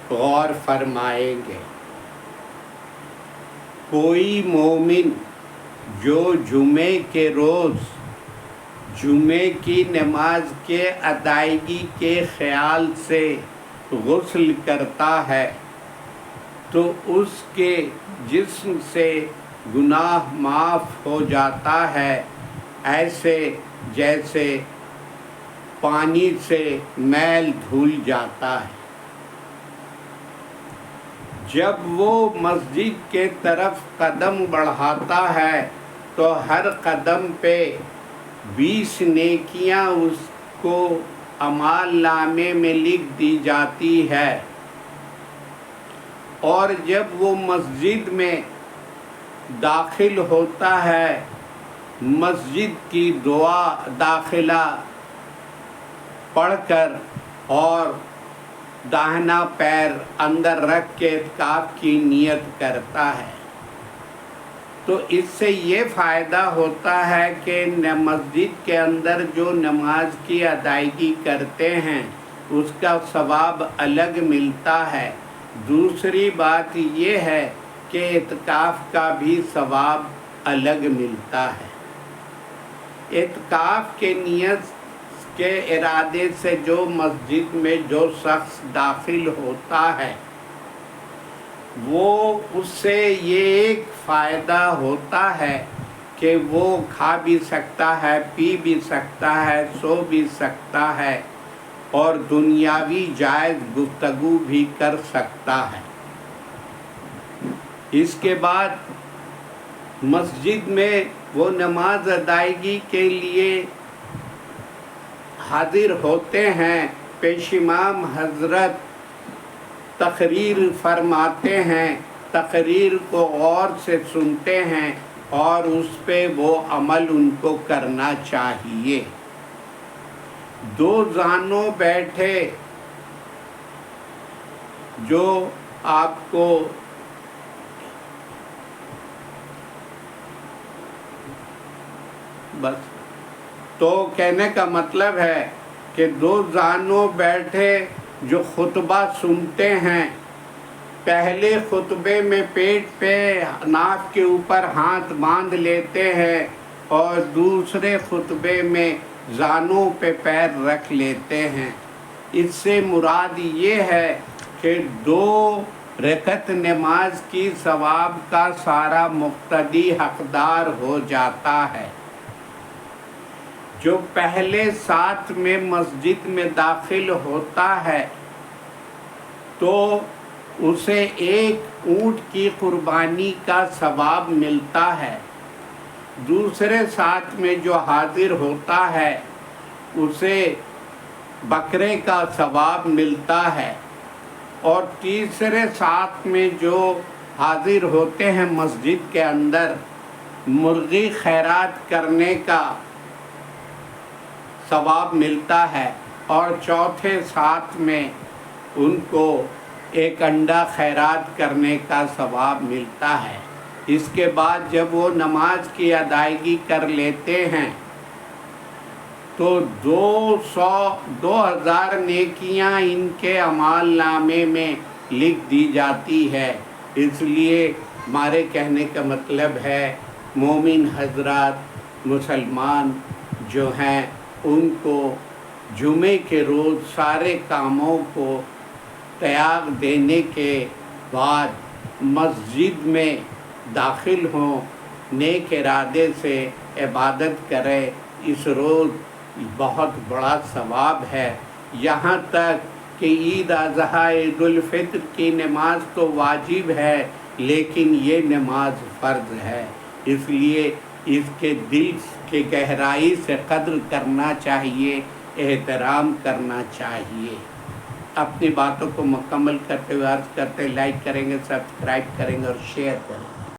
غور فرمائیں گے۔ کوئی مومن جو جمعے کے روز جمعے کی نماز کے ادائیگی کے خیال سے غسل کرتا ہے تو اس کے جسم سے گناہ معاف ہو جاتا ہے، ایسے جیسے پانی سے میل دھل جاتا ہے۔ جب وہ مسجد کے طرف قدم بڑھاتا ہے تو ہر قدم پہ 20 نیکیاں اس کو اعمال نامے میں لکھ دی جاتی ہے، اور جب وہ مسجد میں داخل ہوتا ہے، مسجد کی دعا داخلہ پڑھ کر اور داہنا پیر اندر رکھ کے اعتکاف کی نیت کرتا ہے، تو اس سے یہ فائدہ ہوتا ہے کہ مسجد کے اندر جو نماز کی ادائیگی کرتے ہیں اس کا ثواب الگ ملتا ہے۔ دوسری بات یہ ہے کہ اعتکاف کا بھی ثواب الگ ملتا ہے۔ اعتکاف کے نیت کے ارادے سے جو مسجد میں جو شخص داخل ہوتا ہے وہ اس سے یہ ایک فائدہ ہوتا ہے کہ وہ کھا بھی سکتا ہے، پی بھی سکتا ہے، سو بھی سکتا ہے، اور دنیاوی جائز گفتگو بھی کر سکتا ہے۔ اس کے بعد مسجد میں وہ نماز ادائیگی کے لیے حاضر ہوتے ہیں، پیش امام حضرت تقریر فرماتے ہیں، تقریر کو غور سے سنتے ہیں اور اس پہ وہ عمل ان کو کرنا چاہیے۔ دو زانوں بیٹھے جو آپ کو بس تو کہنے کا مطلب ہے کہ دو زانوں بیٹھے جو خطبہ سنتے ہیں، پہلے خطبے میں پیٹ پہ ناف کے اوپر ہاتھ باندھ لیتے ہیں اور دوسرے خطبے میں زانوں پہ پیر رکھ لیتے ہیں۔ اس سے مراد یہ ہے کہ 2 رکعت نماز کی ثواب کا سارا مقتدی حقدار ہو جاتا ہے۔ جو پہلے ساتھ میں مسجد میں داخل ہوتا ہے تو اسے 1 اونٹ کی قربانی کا ثواب ملتا ہے، دوسرے ساتھ میں جو حاضر ہوتا ہے اسے بکرے کا ثواب ملتا ہے، اور تیسرے ساتھ میں جو حاضر ہوتے ہیں مسجد کے اندر مرغی خیرات کرنے کا ثواب ملتا ہے، اور چوتھے ساتھ میں ان کو 1 انڈا خیرات کرنے کا ثواب ملتا ہے۔ اس کے بعد جب وہ نماز کی ادائیگی کر لیتے ہیں تو 2000 نیکیاں ان کے اعمال نامے میں لکھ دی جاتی ہے۔ اس لیے ہمارے کہنے کا مطلب ہے مومن حضرات، مسلمان جو ہیں، ان کو جمعے کے روز سارے کاموں کو تیاگ دینے کے بعد مسجد میں داخل ہوں، نیک ارادے سے عبادت کریں۔ اس روز بہت بڑا ثواب ہے، یہاں تک کہ عید اضحیٰ عید الفطر کی نماز تو واجب ہے لیکن یہ نماز فرض ہے، اس لیے اس کے دل کے گہرائی سے قدر کرنا چاہیے، احترام کرنا چاہیے۔ اپنی باتوں کو مکمل کرتے ہوئے عرض کرتے لائک کریں گے، سبسکرائب کریں گے اور شیئر کریں گے۔